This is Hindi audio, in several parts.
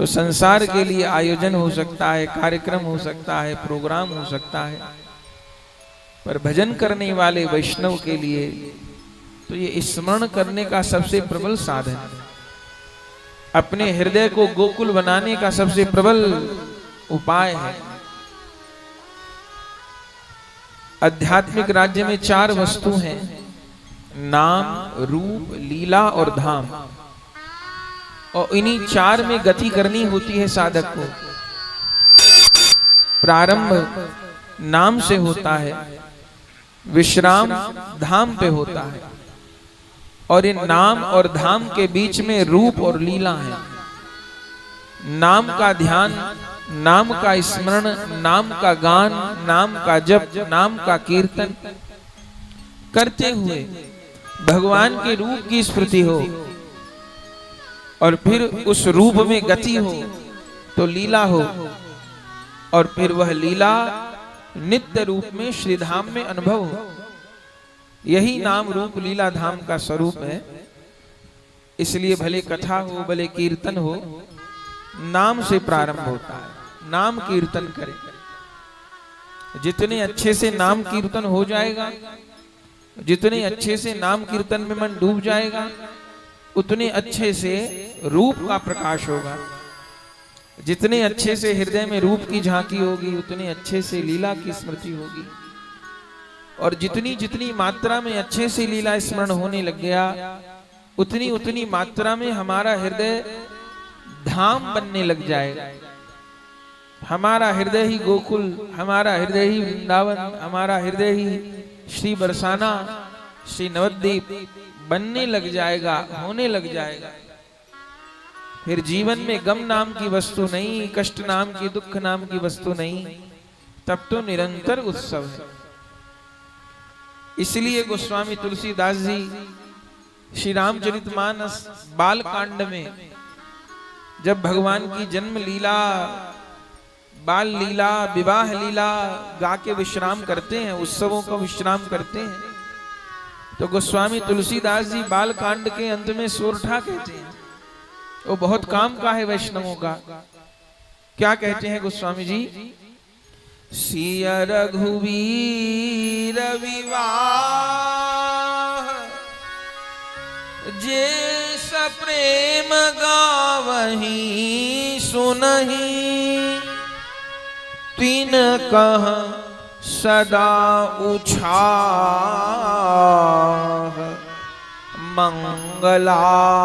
तो संसार के लिए आयोजन हो सकता है, कार्यक्रम हो सकता है, प्रोग्राम हो सकता है, पर भजन करने वाले वैष्णव के लिए तो ये स्मरण करने का सबसे प्रबल साधन है। अपने हृदय को गोकुल बनाने का सबसे प्रबल उपाय है। आध्यात्मिक राज्य में 4 वस्तु हैं, नाम, रूप, लीला और धाम। और इन्हीं 4 में गति करनी होती है साधक को। प्रारंभ नाम से होता है, विश्राम धाम पे होता है, और इन नाम और धाम के बीच में रूप और लीला है। नाम का ध्यान, नाम का स्मरण, नाम का गान, नाम का जप, नाम का कीर्तन करते हुए भगवान के रूप की स्मृति हो, और फिर उस रूप में गति हो तो लीला हो, और फिर वह लीला नित्य रूप में श्रीधाम में अनुभव हो। यही नाम रूप लीला धाम का स्वरूप है। इसलिए भले कथा हो, भले कीर्तन हो, नाम से प्रारंभ होता है। नाम कीर्तन करें, जितने अच्छे से नाम कीर्तन हो जाएगा, जितने अच्छे से नाम कीर्तन में मन डूब जाएगा, उतने अच्छे से रूप का प्रकाश होगा। जितने अच्छे से हृदय में रूप की झांकी होगी, उतने अच्छे से लीला की स्मृति होगी। और जितनी जितनी मात्रा में अच्छे से लीला स्मरण होने लग गया, उतनी उतनी मात्रा में हमारा हृदय धाम बनने लग जाएगा। हमारा हृदय ही गोकुल, हमारा हृदय ही वृंदावन, हमारा हृदय ही श्री बरसाना, श्री नवद्वीप बनने लग जाएगा, होने लग जाएगा। फिर जीवन में गम नाम की वस्तु नहीं, कष्ट नाम की, दुख नाम की वस्तु नहीं, तब तो निरंतर उत्सव है। इसलिए गोस्वामी तुलसीदास जी श्री रामचरितमानस बाल कांड में जब भगवान की जन्म लीला, बाल लीला, विवाह लीला गा के विश्राम करते हैं, उत्सवों का विश्राम करते हैं, तो गोस्वामी तुलसीदास जी बाल कांड के अंत में सोरठा कहते हैं। वो बहुत काम का है वैष्णवों का। क्या कहते हैं गोस्वामी जी? सिय रघुवीर विवाह जे सप्रेम गावही सुनहि, तीन कह सदा उछाह मंगलायतन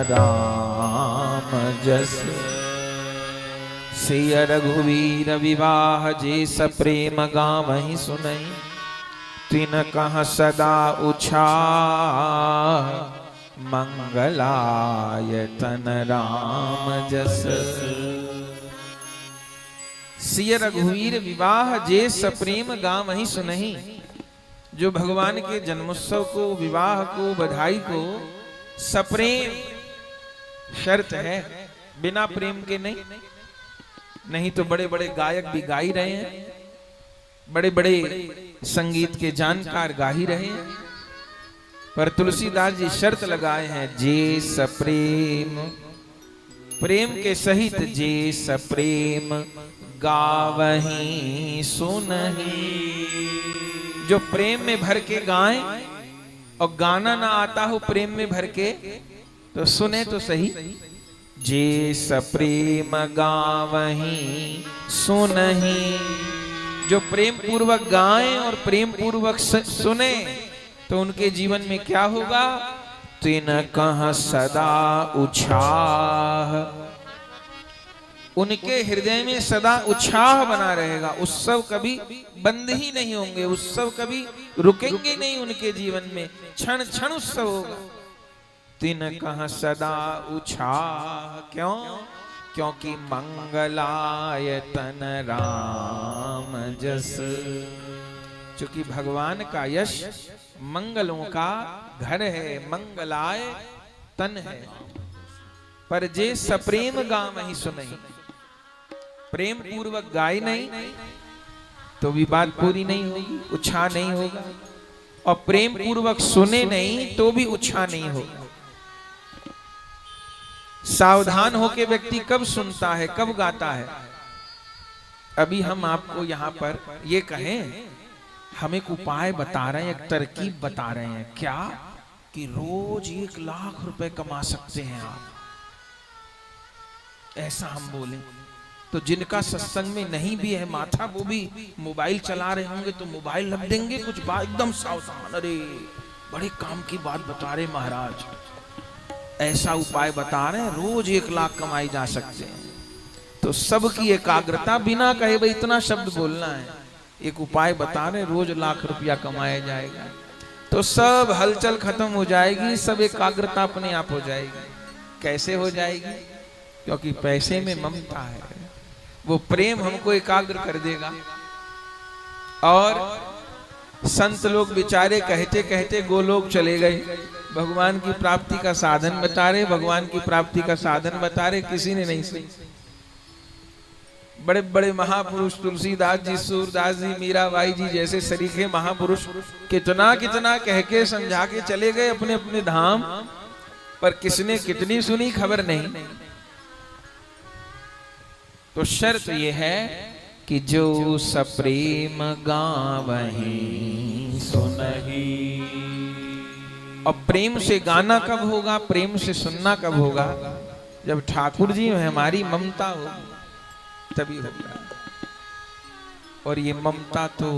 राम जस। सिय रघुवीर विवाह जे सप्रेम गावहि सुनहि, तीन कह सदा उछाह मंगलायतन राम जस। सिय रघुवीर विवाह जे सप्रेम गावहि सुनहि। जो भगवान के जन्मोत्सव को, विवाह को, बधाई को सप्रेम, शर्त है, बिना प्रेम के नहीं। नहीं तो बड़े बड़े गायक भी गा ही रहे हैं, बड़े बड़े संगीत के जानकार गा ही रहे हैं, पर तुलसीदास जी शर्त लगाए हैं, जे सप्रेम, प्रेम के सहित जे सप्रेम गावहि सुनहि। जो प्रेम में भर के गाएं और गाना ना आता हो प्रेम में भर के, तो सुने तो सही। जे सप्रेम गावहि सुनहि। जो प्रेम पूर्वक गाएं और प्रेम पूर्वक सुने, तो उनके जीवन में क्या होगा? तिन कह सदा उछाह। उनके हृदय में सदा उत्साह बना रहेगा। उत्सव कभी बंद ही नहीं होंगे, उत्सव कभी रुकेंगे नहीं उनके जीवन में, क्षण क्षण उत्सव होगा। तिन कह सदा उत्साह। क्यों? क्योंकि मंगलायतन राम जस। क्योंकि भगवान का यश मंगलों का घर है, मंगलाय तन है। पर जे सप्रेम गावहि सुनहि। प्रेम पूर्वक गाय नहीं तो भी बात पूरी नहीं होगी, उत्साह नहीं होगा। और प्रेम पूर्वक सुने नहीं तो भी उत्साह नहीं होगा। सावधान होके व्यक्ति कब सुनता है, कब गाता है। अभी हम आपको यहाँ पर ये कहें, हम एक उपाय बता रहे हैं, एक तरकीब बता रहे हैं, क्या कि रोज 1 लाख रुपए कमा सकते हैं आप, ऐसा हम बोले तो जिनका सत्संग में नहीं भी है माथा, वो भी मोबाइल चला रहे होंगे तो मोबाइल रख देंगे, कुछ बात एकदम सावधान, अरे बड़े काम की बात बता रहे महाराज, ऐसा उपाय बता रहे हैं, रोज 1 लाख कमाई जा सकते हैं। तो सबकी एकाग्रता, बिना कहे भाई इतना शब्द बोलना है, एक उपाय बता रहे, रोज 1 लाख रुपया कमाया जाएगा, तो सब हलचल खत्म हो जाएगी, सब एकाग्रता अपने आप हो जाएगी। कैसे हो जाएगी? क्योंकि पैसे में ममता है, वो प्रेम हमको एकाग्र कर देगा। और संत लोग बेचारे कहते कहते गोलोक चले गए, भगवान की प्राप्ति का साधन बता रहे, भगवान की प्राप्ति का साधन बता रहे, किसी ने नहीं सुनी। बड़े बड़े महापुरुष तुलसीदास जी, सूरदास जी, मीराबाई जी जैसे सरीखे महापुरुष कितना कितना कह के समझा के चले गए अपने अपने धाम, पर किसने कितनी सुनी खबर नहीं। तो शर्त यह है कि जो सप्रेम गावहीं सुनहि। अब प्रेम से गाना कब होगा, प्रेम से सुनना कब होगा? जब ठाकुर जी में हमारी ममता होगी तभी होगा। और ये ममता तो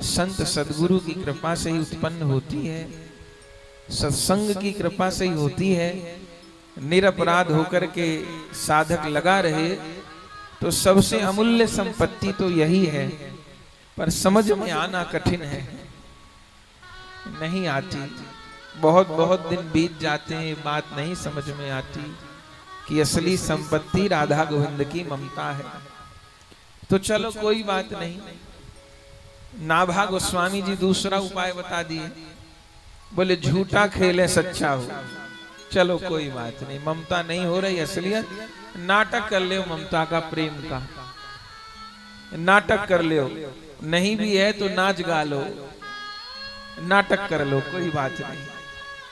संत सद्गुरु की कृपा से ही उत्पन्न होती है, सत्संग की कृपा से ही होती है। निरपराध होकर के साधक लगा रहे तो सबसे अमूल्य संपत्ति तो यही है, पर समझ में आना कठिन है, नहीं आती। बहुत बहुत दिन बीत जाते हैं, बात नहीं समझ में आती कि असली संपत्ति राधा गोविंद की ममता है। तो चलो कोई बात नहीं, नाभा गोस्वामी जी दूसरा उपाय बता दिए, बोले झूठा खेले सच्चा हो। चलो कोई बात नहीं, ममता नहीं हो रही असलियत, नाटक कर ले ममता का, प्रेम का नाटक कर ले, नहीं भी है तो नाच गा लो, नाटक कर लो, कोई बात नहीं।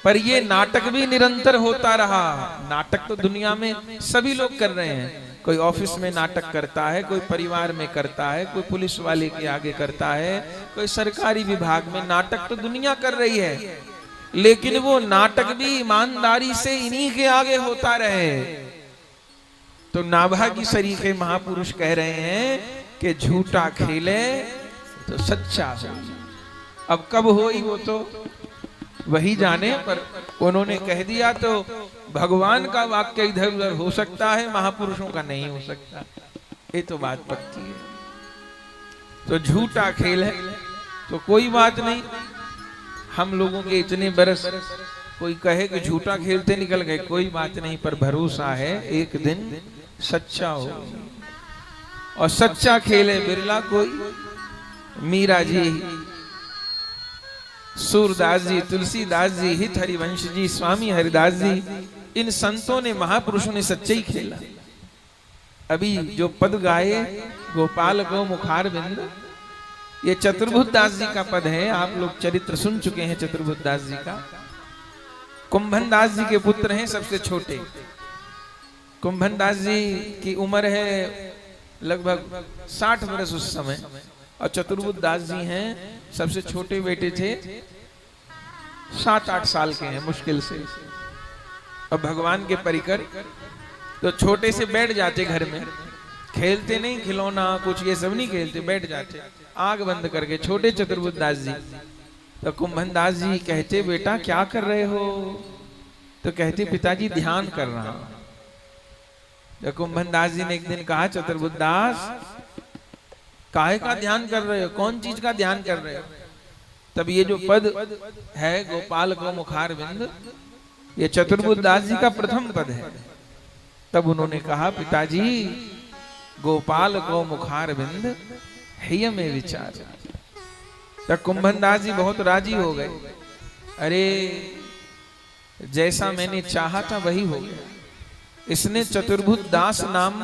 पर ये नाटक भी निरंतर होता रहा। नाटक तो दुनिया में सभी लोग कर रहे हैं, कोई ऑफिस में नाटक करता है, कोई परिवार में करता है, कोई पुलिस वाले के आगे करता है, कोई सरकारी विभाग में, नाटक तो दुनिया कर रही है, लेकिन वो नाटक भी ईमानदारी से इन्हीं के आगे होता रहे। तो नाभा की सरीखे महापुरुष कह रहे हैं कि झूठा खेले तो सच्चा हो। अब कब होई वो तो वही जाने, पर उन्होंने कह दिया तो भगवान का वाक्य इधर उधर हो सकता है, महापुरुषों का नहीं हो सकता, ये तो बात पक्की है। तो झूठा खेल है तो कोई बात नहीं, हम लोगों के इतने बरस कोई कहे कि झूठा खेलते निकल गए, कोई बात नहीं, पर भरोसा है एक दिन सच्चा हो। और सच्चा खेले बिरला कोई। मीरा जी, सूरदास जी, तुलसीदास जी, हित हरिवंश जी, स्वामी हरिदास जी, इन संतों ने, महापुरुषों ने सच्चे ही खेला। अभी जो पद गाए गोपाल गो मुखार बिंद, ये चतुर्भुज दास जी का पद है। आप लोग चरित्र सुन चुके हैं चतुर्भुज दास जी का। कुंभन दास जी के पुत्र हैं, सबसे छोटे। कुंभन दास जी की उम्र है लगभग 60 वर्ष उस समय, और चतुर्भुज दास जी हैं सबसे छोटे बेटे थे, 7-8 साल के हैं मुश्किल से। और भगवान के परिकर, तो छोटे से बैठ जाते घर में, खेलते नहीं, खिलौना कुछ ये सब नहीं खेलते, बैठ जाते आग बंद करके, छोटे चतुर्भुज दास जी। तो कुंभन दास जी कहते, बेटा क्या कर रहे हो? तो कहते, पिताजी ध्यान कर रहा हूं। तो कुंभन दास जी ने एक दिन कहा, चतुर्भुज दास काहे का ध्यान कर रहे हो, कौन चीज का ध्यान कर रहे हो? तब ये जो पद है गोपाल गो मुखार बिंद, ये चतुर्भुज दास जी का प्रथम पद है। तब उन्होंने कहा, पिताजी गोपाल गो मुखार बिंद हिय में विचार। तब कुंभन दास जी बहुत राजी हो गए, अरे जैसा मैंने चाहा था वही हो गया। इसने चतुर्भुज दास नाम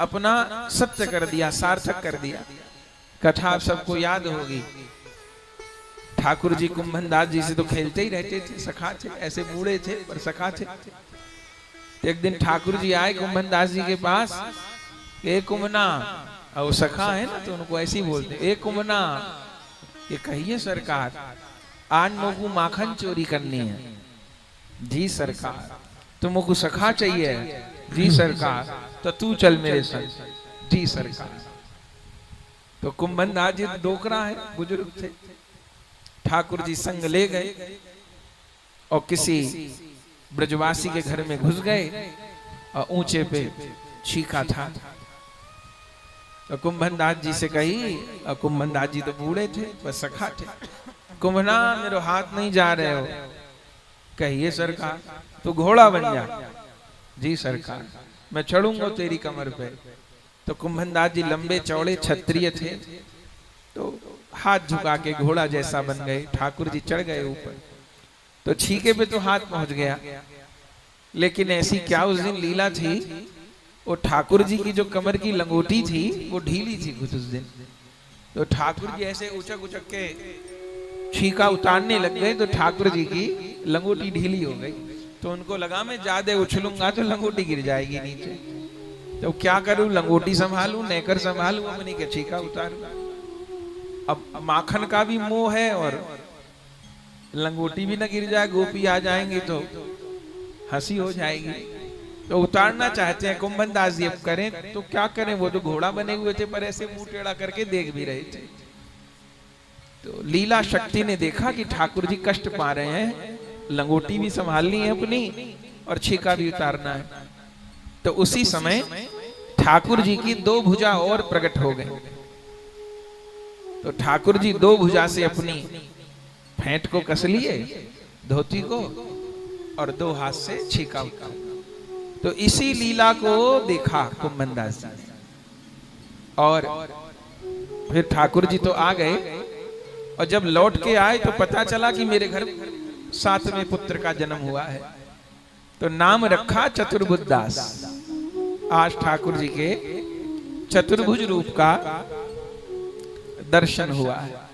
अपना सत्य कर दिया, सार्थक कर दिया। कथा आप सबको याद होगी, ठाकुर जी कुंभन दास जी से तो खेलते ही रहते थे, सखा थे, ऐसे बूढ़े थे पर सखा थे। तो एक दिन ठाकुर जी आए कुंभन दास जी के पास, ए कुंभना, और वो सखा है ना तो उनको ऐसे ही बोलते, ए कुंभना, ये कहिए सरकार, आज मोकू माखन चोरी करनी है। जी सरकार। तुमको सखा चाहिए? जी सरकार। तो तू चल मेरे संग। जी सरकार। तो कुंभन दास जी डोकरा है, बुजुर्ग थे, ठाकुर जी संग ले गए और किसी ब्रजवासी के घर में घुस गए और ऊंचे पे छीका था। तो कुंभन दास जी से कही, और कुंभन दास जी तो बूढ़े थे, बस सखा थे, कुंभना मेरे हाथ नहीं जा रहे हो। कहिए सरकार। तो घोड़ा बन जा। जी सरकार, मैं चढ़ूंगा तेरी कमर पे। तो कुंभन दास जी लंबे चौड़े क्षत्रिय थे, तो हाथ झुका के घोड़ा जैसा बन गए। ठाकुर जी चढ़ गए ऊपर, तो छीके पे तो हाथ पहुंच गया, लेकिन ऐसी क्या उस दिन लीला थी, वो ठाकुर जी की जो कमर की लंगोटी थी वो ढीली थी कुछ उस दिन। तो ठाकुर जी ऐसे उचक उचक के छीका उतारने लग गए, तो ठाकुर जी की लंगोटी ढीली हो गई। तो उनको लगा मैं ज्यादा उछलूंगा तो लंगोटी गिर जाएगी नीचे, तो क्या करूं, लंगोटी संभालूं, नेकर संभालूं, अपनी के छीका उतारूं। अब माखन का भी मोह है और लंगोटी भी न गिर जाए, गोपी आ जाएंगे तो हंसी हो जाएगी। तो उतारना चाहते हैं कुंभन दास जी, अब करें तो क्या करें, वो तो घोड़ा बने हुए थे पर ऐसे मुंह टेढ़ा करके देख भी रहे थे। तो लीला शक्ति ने देखा कि ठाकुर जी कष्ट पा रहे हैं, लंगोटी भी संभालनी है अपनी और छीका भी उतारना है। तो उसी समय ठाकुर जी की दो भुजा और प्रकट हो गई। तो ठाकुर जी दो भुजा से अपनी फेंट को कस लिए, धोती को, और दो हाथ से छीका उतारा। तो इसी लीला को देखा कुंभन दास जी, और फिर ठाकुर जी तो आ गए, और जब लौट के आए तो पता चला कि मेरे घर 7वें पुत्र का जन्म हुआ है। तो नाम रखा चतुर्भुज दास। आज ठाकुर जी के चतुर्भुज रूप का दर्शन हुआ है।